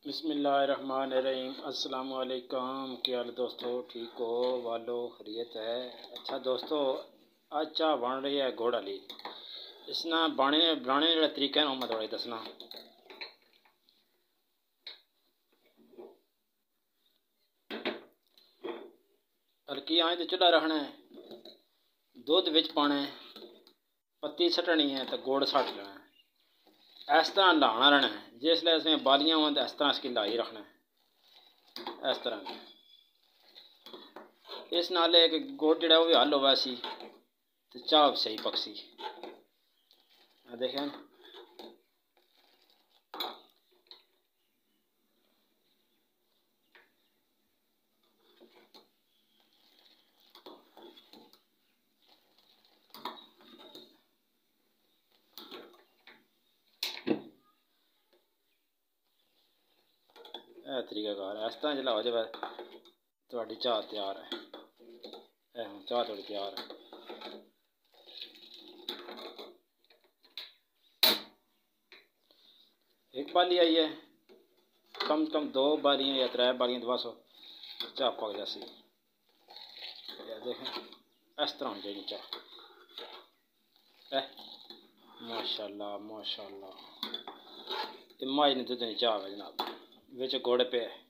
बिस्मिल्लाहिर्रहमानिर्रहीम। अस्सलाम वालेकुम। क्या हाल दोस्तों, ठीक हो? वालो खैरियत है। अच्छा दोस्तों, आज चाह बन रही है गुड़ वाली। इसना बनाने का तरीका है मैं थोड़ा दसना। हल्की आंच ते चुल्हा रखना है, दुध विच पाना है, पत्ती सटनी है तो गुड़ सट लेना है। इस तरह लाना रहना है। जिसलै इसमें बालियां हों तो इस तरह इसकी लाई रखना है, इस तरह। इस नाल एक गुड़ जो भी हल होवे सी तो चाह भी सही पकसी। देखें तरीकाकार इस तरह जिला हो जाए तो चाह तैयार है। चाह थोड़ी तैयार है। एक बाली आई है, कम से कम 2 बालियां या 3 बालियां तो बस चाह पक जैसी। देखें इस तरह होनी चाहिए चाह। माशाल्लाह माशाल्लाह, माई ने दुध नहीं चाह है जनाब, विच गुड़ पे है।